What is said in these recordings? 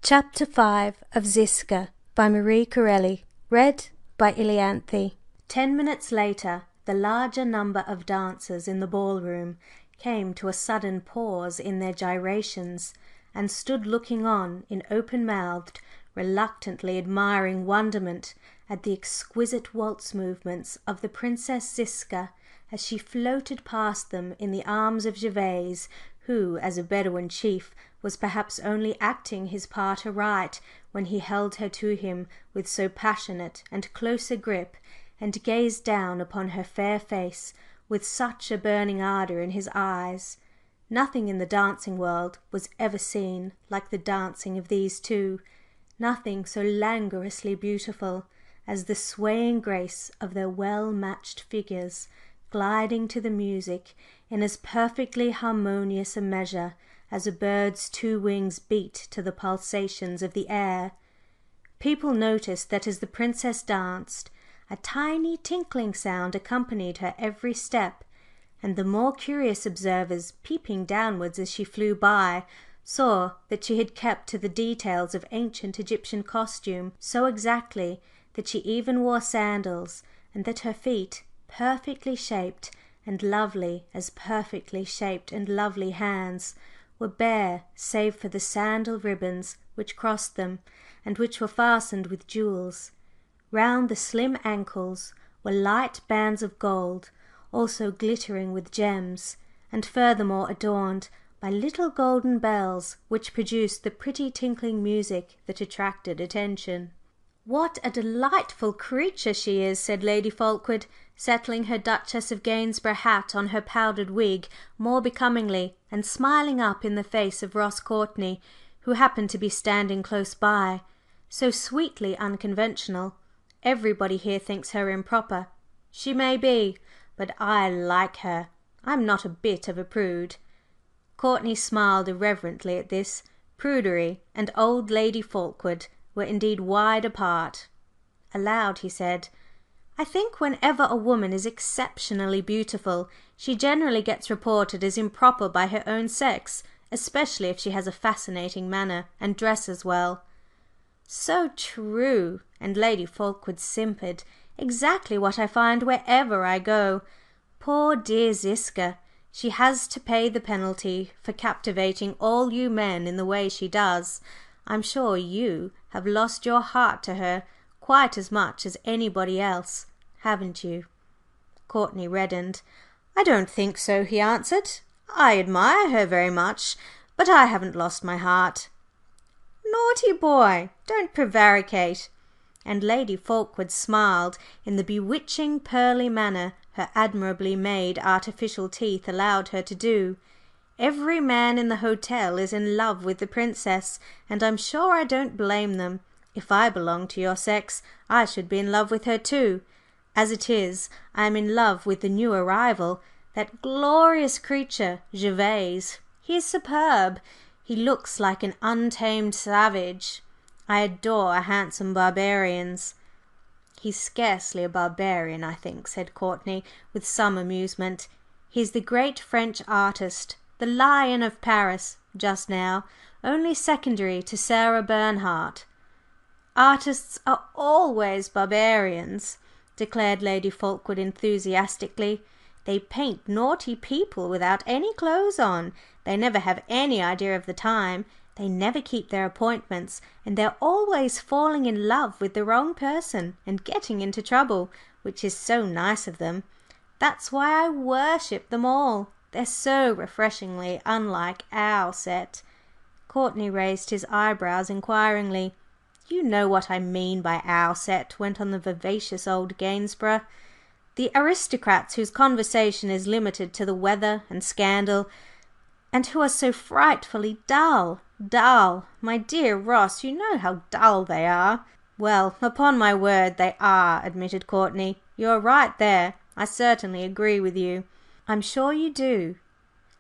Chapter 5 of Ziska by Marie Corelli. Read by Ilianthe. 10 minutes later, the larger number of dancers in the ballroom came to a sudden pause in their gyrations, and stood looking on in open-mouthed, reluctantly admiring wonderment at the exquisite waltz movements of the Princess Ziska as she floated past them in the arms of Gervase, who, as a Bedouin chief, was perhaps only acting his part aright when he held her to him with so passionate and close a grip, and gazed down upon her fair face with such a burning ardour in his eyes. Nothing in the dancing world was ever seen like the dancing of these two, nothing so languorously beautiful as the swaying grace of their well-matched figures, gliding to the music in as perfectly harmonious a measure as a bird's two wings beat to the pulsations of the air. People noticed that as the Princess danced, a tiny tinkling sound accompanied her every step, and the more curious observers, peeping downwards as she flew by, saw that she had kept to the details of ancient Egyptian costume so exactly that she even wore sandals, and that her feet, perfectly shaped and lovely as perfectly shaped and lovely hands, were bare save for the sandal ribbons which crossed them, and which were fastened with jewels. Round the slim ankles were light bands of gold, also glittering with gems, and furthermore adorned by little golden bells which produced the pretty tinkling music that attracted attention. "What a delightful creature she is!" said Lady Fulkeward, settling her Duchess of Gainsborough hat on her powdered wig more becomingly, and smiling up in the face of Ross Courtney, who happened to be standing close by. "So sweetly unconventional. Everybody here thinks her improper. She may be, but I like her. I'm not a bit of a prude." Courtney smiled irreverently at this. Prudery and old Lady Fulkeward were indeed wide apart. Aloud he said: "I think whenever a woman is exceptionally beautiful, she generally gets reported as improper by her own sex, especially if she has a fascinating manner and dresses well." "So true!" and Lady Fulkeward simpered. "Exactly what I find wherever I go. Poor dear Ziska! She has to pay the penalty for captivating all you men in the way she does. I'm sure you have lost your heart to her quite as much as anybody else, haven't you?" Courtney reddened. "I don't think so," he answered. "I admire her very much, but I haven't lost my heart." "Naughty boy! Don't prevaricate!" And Lady Fulkeward smiled in the bewitching pearly manner her admirably made artificial teeth allowed her to do. "Every man in the hotel is in love with the Princess, and I'm sure I don't blame them. If I belonged to your sex, I should be in love with her too. As it is, I am in love with the new arrival, that glorious creature, Gervase. He is superb. He looks like an untamed savage. I adore handsome barbarians." "He's scarcely a barbarian, I think," said Courtney, with some amusement. "He's the great French artist, the lion of Paris, just now, only secondary to Sarah Bernhardt." "Artists are always barbarians," declared Lady Fulkeward enthusiastically. "They paint naughty people without any clothes on. They never have any idea of the time. They never keep their appointments, and they're always falling in love with the wrong person and getting into trouble, which is so nice of them. That's why I worship them all. They're so refreshingly unlike our set." Courtney raised his eyebrows inquiringly. "You know what I mean by our set," went on the vivacious old Gainsborough. "The aristocrats whose conversation is limited to the weather and scandal, and who are so frightfully dull. Dull! My dear Ross, you know how dull they are." "Well, upon my word, they are," admitted Courtney. "You are right there. I certainly agree with you." "I'm sure you do.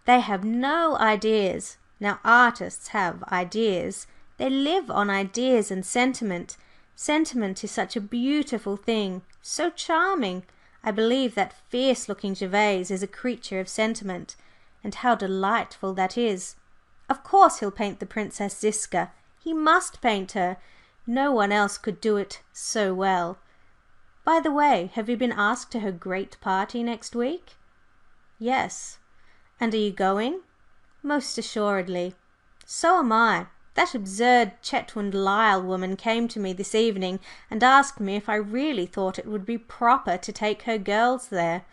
They have no ideas. Now artists have ideas. They live on ideas and sentiment. Sentiment is such a beautiful thing, so charming. I believe that fierce-looking Gervase is a creature of sentiment, and how delightful that is! Of course he'll paint the Princess Ziska. He must paint her. No one else could do it so well. By the way, have you been asked to her great party next week?" "Yes." "And are you going?" "Most assuredly." "So am I. That absurd Chetwynd Lyle woman came to me this evening and asked me if I really thought it would be proper to take her girls there."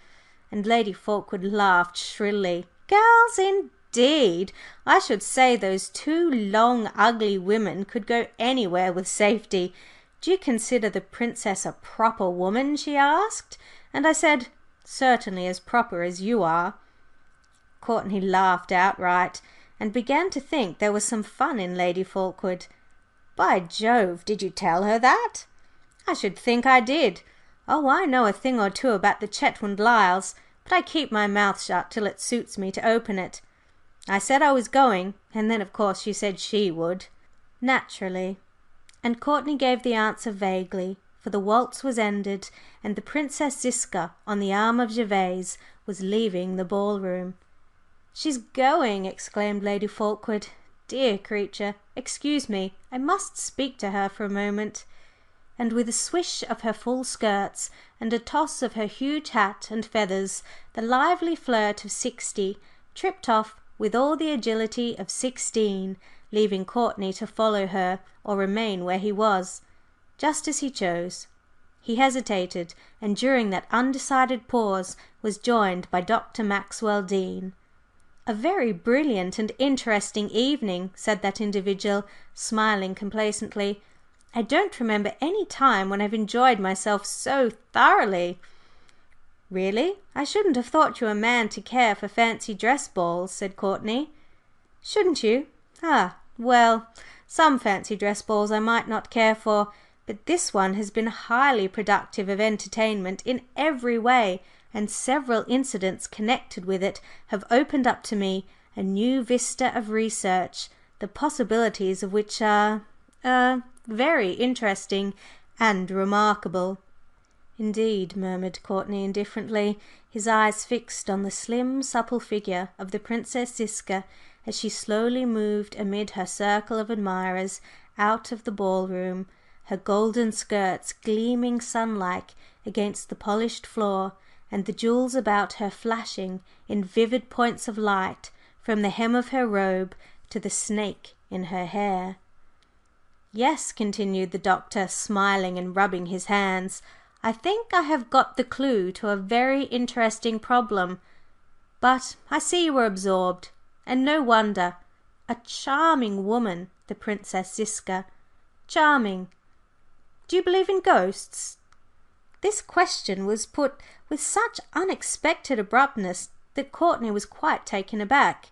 And Lady Fulkeward laughed shrilly. "Girls, indeed! I should say those two long, ugly women could go anywhere with safety. Do you consider the Princess a proper woman?" she asked, and I said, "Certainly as proper as you are." Courtney laughed outright, and began to think there was some fun in Lady Fulkeward. "By Jove, did you tell her that?" "I should think I did! Oh, I know a thing or two about the Chetwynd Lyles, but I keep my mouth shut till it suits me to open it. I said I was going, and then of course she said she would." "Naturally." And Courtney gave the answer vaguely, for the waltz was ended, and the Princess Ziska, on the arm of Gervase, was leaving the ball room. "She's going!" exclaimed Lady Fulkeward. "Dear creature! Excuse me, I must speak to her for a moment." And with a swish of her full skirts and a toss of her huge hat and feathers, the lively flirt of 60 tripped off with all the agility of 16, leaving Courtney to follow her or remain where he was, just as he chose. He hesitated, and during that undecided pause was joined by Dr. Maxwell Dean. "A very brilliant and interesting evening," said that individual, smiling complacently. "I don't remember any time when I've enjoyed myself so thoroughly." "Really, I shouldn't have thought you a man to care for fancy dress balls," said Courtney. "Shouldn't you? Ah, well, some fancy dress balls I might not care for, but this one has been highly productive of entertainment in every way, and several incidents connected with it have opened up to me a new vista of research, the possibilities of which are very interesting and remarkable." "Indeed," murmured Courtney indifferently, his eyes fixed on the slim, supple figure of the Princess Ziska as she slowly moved amid her circle of admirers out of the ball room, her golden skirts gleaming sun-like against the polished floor, and the jewels about her flashing in vivid points of light from the hem of her robe to the snake in her hair. "Yes," continued the Doctor, smiling and rubbing his hands, "I think I have got the clue to a very interesting problem. But I see you were absorbed, and no wonder. A charming woman, the Princess Ziska. Charming. Do you believe in ghosts?" This question was put with such unexpected abruptness that Courtney was quite taken aback.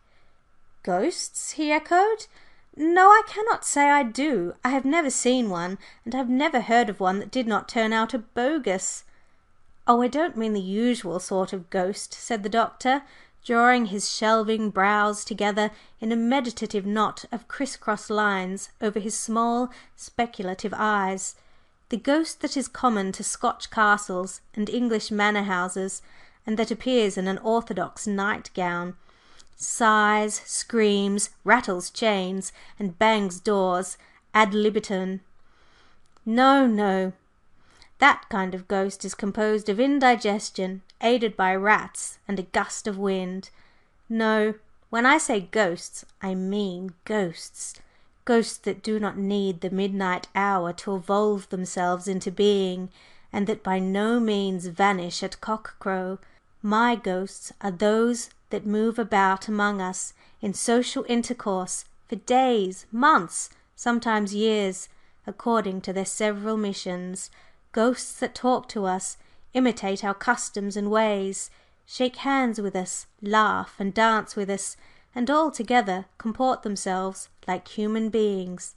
"Ghosts?" he echoed. "No, I cannot say I do. I have never seen one, and I have never heard of one that did not turn out a bogus." "Oh, I don't mean the usual sort of ghost," said the Doctor, drawing his shelving brows together in a meditative knot of criss-cross lines over his small, speculative eyes. "The ghost that is common to Scotch castles and English manor houses, and that appears in an orthodox night-gown, sighs, screams, rattles chains, and bangs doors ad libitum. No, no, that kind of ghost is composed of indigestion, aided by rats and a gust of wind. No, when I say ghosts, I mean ghosts. Ghosts that do not need the midnight hour to evolve themselves into being, and that by no means vanish at cock-crow. My ghosts are those that move about among us in social intercourse for days, months, sometimes years, according to their several missions. Ghosts that talk to us, imitate our customs and ways, shake hands with us, laugh and dance with us, and altogether comport themselves like human beings.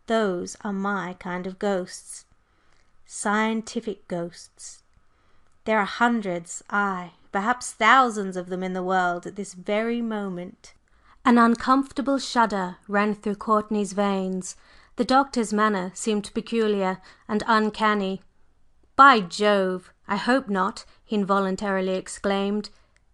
Those are my kind of ghosts. Scientific ghosts. There are hundreds, aye, perhaps thousands of them in the world at this very moment." An uncomfortable shudder ran through Courtney's veins. The Doctor's manner seemed peculiar and uncanny. "By Jove, I hope not!" he involuntarily exclaimed.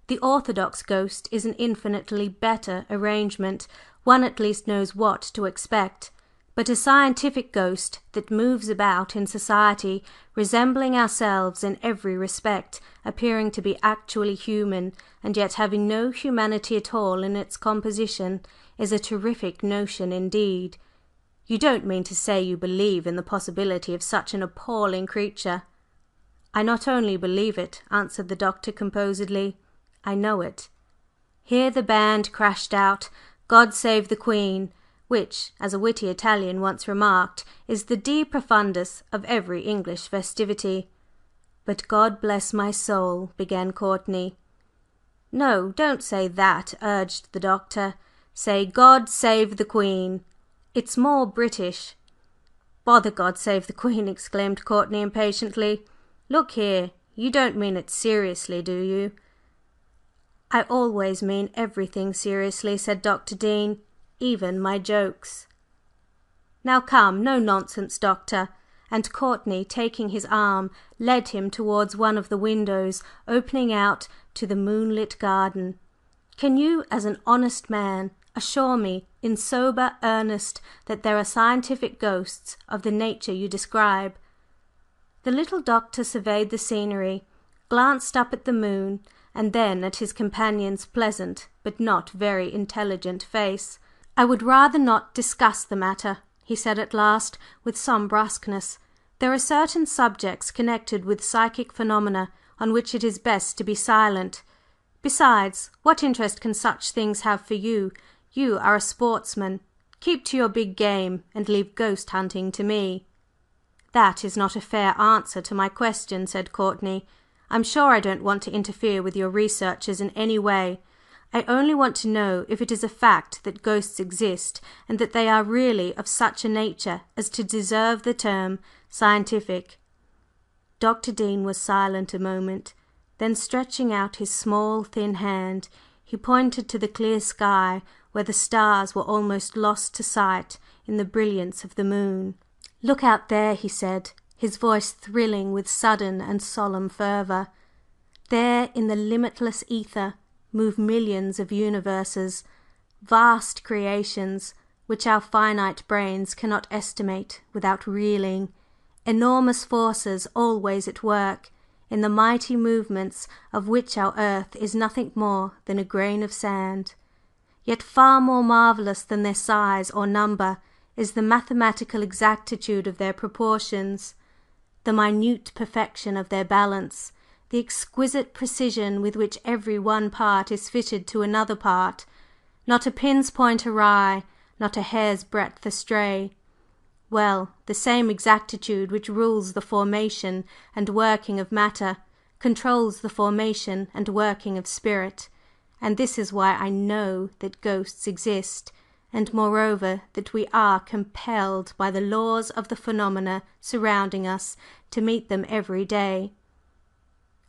"The orthodox ghost is an infinitely better arrangement. One at least knows what to expect. but a scientific ghost that moves about in society, resembling ourselves in every respect, appearing to be actually human, and yet having no humanity at all in its composition, is a terrific notion indeed. You don't mean to say you believe in the possibility of such an appalling creature?" "I not only believe it," answered the Doctor composedly, "I know it." Here the band crashed out "God Save the Queen," which, as a witty Italian once remarked, is the de profundis of every English festivity. "But God bless my soul," began Courtney. "No, don't say that," urged the Doctor. "Say 'God Save the Queen.' It's more British." "Bother 'God Save the Queen'!" exclaimed Courtney impatiently. "Look here, you don't mean it seriously, do you?" "I always mean everything seriously," said Dr. Dean, "even my jokes." "Now come, no nonsense, Doctor!" And Courtney, taking his arm, led him towards one of the windows opening out to the moonlit garden. "Can you, as an honest man, assure me in sober earnest that there are scientific ghosts of the nature you describe?" The little Doctor surveyed the scenery, glanced up at the moon, and then at his companion's pleasant but not very intelligent face. "I would rather not discuss the matter," he said at last, with some brusqueness. "There are certain subjects connected with psychic phenomena on which it is best to be silent. Besides, what interest can such things have for you? You are a sportsman. Keep to your big game, and leave ghost hunting to me." "That is not a fair answer to my question," said Courtney. "I'm sure I don't want to interfere with your researches in any way. I only want to know if it is a fact that ghosts exist, and that they are really of such a nature as to deserve the term scientific." Dr. Dean was silent a moment. Then, stretching out his small, thin hand, he pointed to the clear sky where the stars were almost lost to sight in the brilliance of the moon. "Look out there," he said, his voice thrilling with sudden and solemn fervor. "There in the limitless ether move millions of universes, vast creations which our finite brains cannot estimate without reeling, enormous forces always at work, in the mighty movements of which our earth is nothing more than a grain of sand. Yet far more marvellous than their size or number is the mathematical exactitude of their proportions, the minute perfection of their balance, the exquisite precision with which every one part is fitted to another part, not a pin's point awry, not a hair's breadth astray. Well, the same exactitude which rules the formation and working of matter controls the formation and working of spirit, and this is why I know that ghosts exist, and moreover that we are compelled by the laws of the phenomena surrounding us to meet them every day."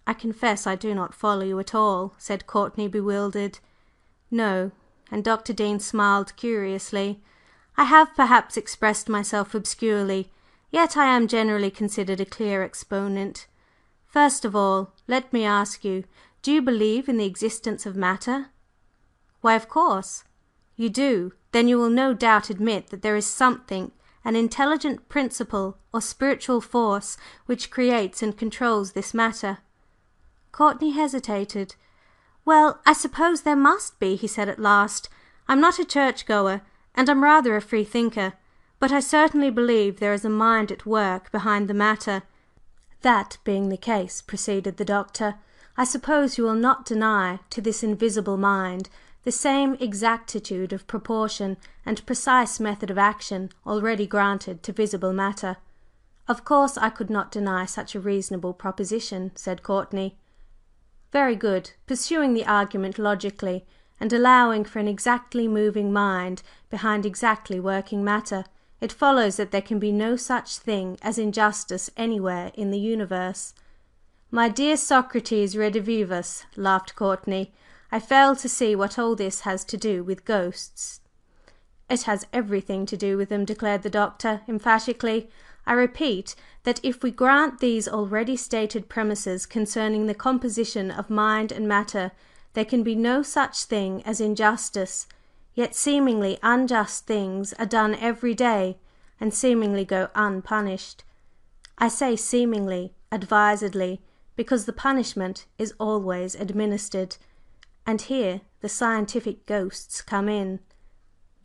"I confess I do not follow you at all," said Courtney, bewildered. "No," and Dr. Dean smiled curiously. "I have perhaps expressed myself obscurely, yet I am generally considered a clear exponent. First of all, let me ask you, do you believe in the existence of matter?" "Why, of course." "You do? Then you will no doubt admit that there is something, an intelligent principle or spiritual force, which creates and controls this matter." Courtney hesitated. "Well, I suppose there must be," he said at last. "I'm not a church goer, and I'm rather a free thinker, but I certainly believe there is a mind at work behind the matter." "That being the case," proceeded the Doctor, "I suppose you will not deny to this invisible mind the same exactitude of proportion and precise method of action already granted to visible matter." "Of course I could not deny such a reasonable proposition," said Courtney. "Very good. Pursuing the argument logically, and allowing for an exactly moving mind behind exactly working matter, it follows that there can be no such thing as injustice anywhere in the universe." "My dear Socrates redivivus," laughed Courtney, "I fail to see what all this has to do with ghosts." "It has everything to do with them," declared the Doctor emphatically. "I repeat that if we grant these already stated premises concerning the composition of mind and matter, there can be no such thing as injustice. Yet seemingly unjust things are done every day. and seemingly go unpunished. I say seemingly, advisedly, because the punishment is always administered. And here the scientific ghosts come in.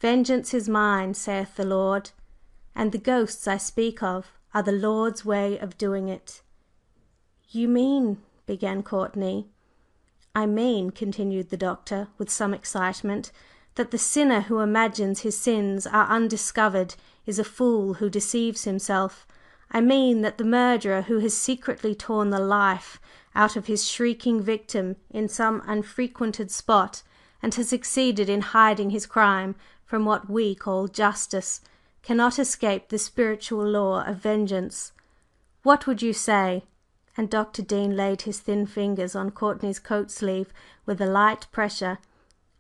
Vengeance is mine, saith the Lord, and the ghosts I speak of are the Lord's way of doing it." "You mean…" began Courtney. "I mean," continued the Doctor, with some excitement, "that the sinner who imagines his sins are undiscovered is a fool who deceives himself. I mean that the murderer who has secretly torn the life out of his shrieking victim in some unfrequented spot, and has succeeded in hiding his crime from what we call justice, cannot escape the spiritual law of vengeance. What would you say," and Dr. Dean laid his thin fingers on Courtney's coat sleeve with a light pressure,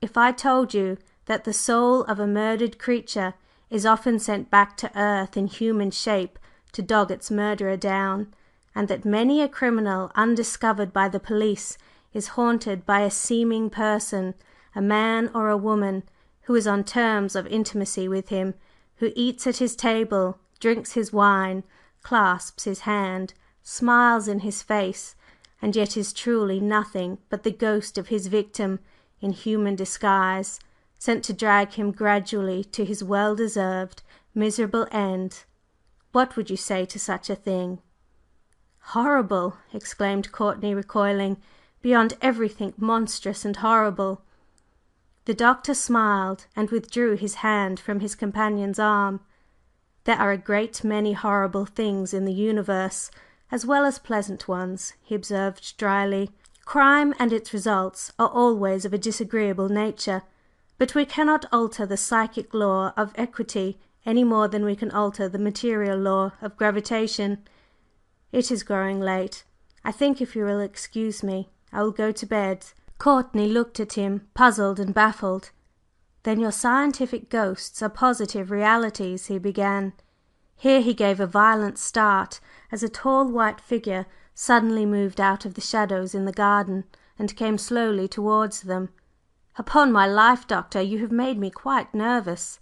"if I told you that the soul of a murdered creature is often sent back to earth in human shape to dog its murderer down, and that many a criminal undiscovered by the police is haunted by a seeming person, a man or a woman, who is on terms of intimacy with him, who eats at his table, drinks his wine, clasps his hand, smiles in his face, and yet is truly nothing but the ghost of his victim in human disguise, sent to drag him gradually to his well-deserved miserable end? What would you say to such a thing?" "Horrible!" exclaimed Courtney, recoiling. "Beyond everything monstrous and horrible!" The Doctor smiled and withdrew his hand from his companion's arm. "There are a great many horrible things in the universe, as well as pleasant ones," he observed dryly. "Crime and its results are always of a disagreeable nature, but we cannot alter the psychic law of equity any more than we can alter the material law of gravitation. It is growing late. I think, if you will excuse me, I will go to bed." Courtney looked at him, puzzled and baffled. "Then your scientific ghosts are positive realities?" he began. Here he gave a violent start as a tall white figure suddenly moved out of the shadows in the garden and came slowly towards them. "Upon my life, Doctor, you have made me quite nervous."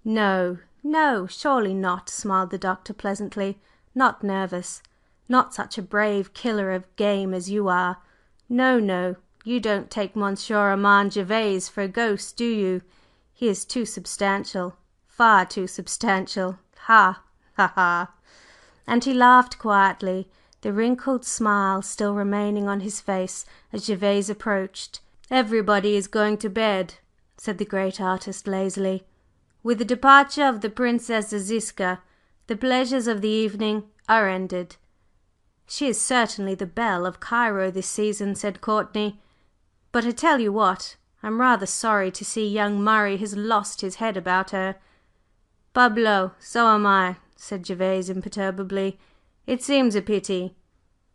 "No, no, surely not," smiled the Doctor pleasantly. "Not nervous. Not such a brave killer of game as you are. No, no, you don't take Monsieur Armand Gervase for a ghost, do you? He is too substantial, far too substantial. Ha, ha, ha!" And he laughed quietly, the wrinkled smile still remaining on his face as Gervase approached. "Everybody is going to bed," said the great artist lazily. "With the departure of the Princess Ziska, the pleasures of the evening are ended." "She is certainly the belle of Cairo this season," said Courtney. "But I tell you what, I'm rather sorry to see young Murray has lost his head about her." "Pablo, so am I," said Gervase imperturbably. "It seems a pity."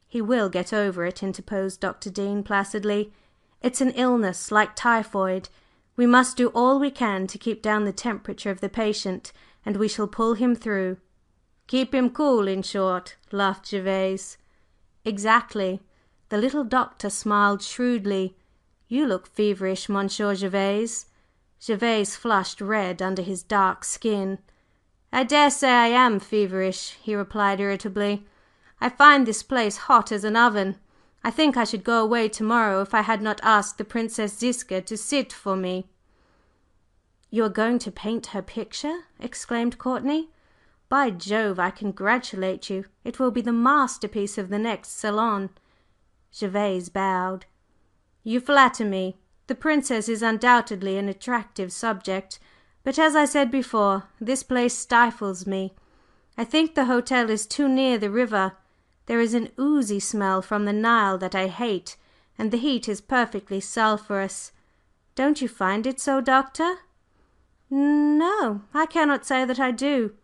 "He will get over it," interposed Dr. Dean placidly. "It's an illness like typhoid. We must do all we can to keep down the temperature of the patient, and we shall pull him through." "Keep him cool, in short," laughed Gervase. "Exactly." The little Doctor smiled shrewdly. "You look feverish, Monsieur Gervase." Gervase flushed red under his dark skin. "I dare say I am feverish," he replied irritably. "I find this place hot as an oven. I think I should go away to morrow if I had not asked the Princess Ziska to sit for me." "You are going to paint her picture?" exclaimed Courtney. "By Jove, I congratulate you! It will be the masterpiece of the next Salon." Gervase bowed. "You flatter me. The Princess is undoubtedly an attractive subject, but as I said before, this place stifles me. I think the hotel is too near the river. There is an oozy smell from the Nile that I hate, and the heat is perfectly sulphurous. Don't you find it so, Doctor?" "No, I cannot say that I do."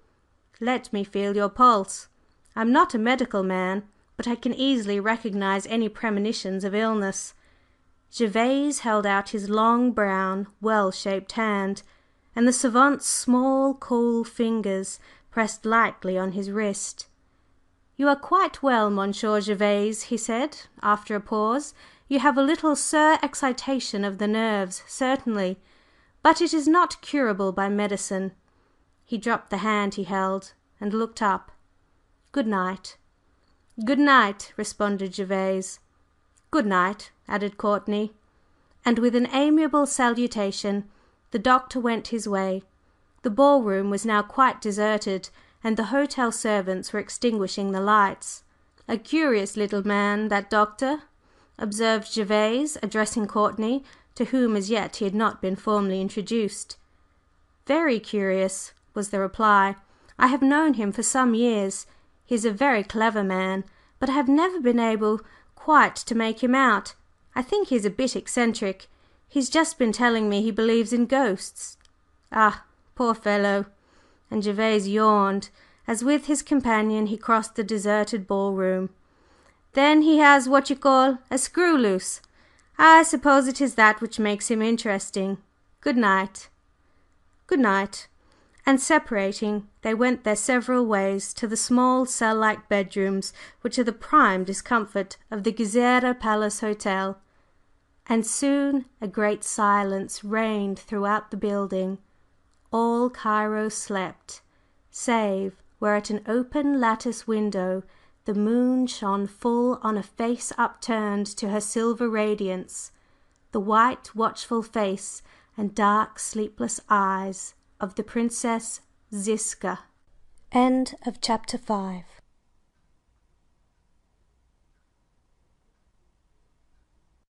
"Let me feel your pulse. I am not a medical man, but I can easily recognize any premonitions of illness." Gervase held out his long, brown, well shaped hand, and the savant's small, cool fingers pressed lightly on his wrist. "You are quite well, Monsieur Gervase," he said, after a pause. "You have a little surexcitation of the nerves, certainly, but it is not curable by medicine." He dropped the hand he held and looked up. "Good night." "Good night," responded Gervase. "Good night," added Courtney. And with an amiable salutation the Doctor went his way. The ball room was now quite deserted, and the hotel servants were extinguishing the lights. "A curious little man, that Doctor," observed Gervase, addressing Courtney, to whom as yet he had not been formally introduced. "Very curious," was the reply. "I have known him for some years. He is a very clever man, but I have never been able quite to make him out. I think he is a bit eccentric. He's just been telling me he believes in ghosts." "Ah, poor fellow!" And Gervase yawned as with his companion he crossed the deserted ball room. "Then he has what you call a screw loose. I suppose it is that which makes him interesting. Good night." "Good night." And separating, they went their several ways to the small cell-like bedrooms which are the prime discomfort of the Gezireh Palace Hotel. And soon a great silence reigned throughout the building. All Cairo slept, save where at an open lattice window the moon shone full on a face upturned to her silver radiance, the white watchful face and dark sleepless eyes of the Princess Ziska. End of chapter 5.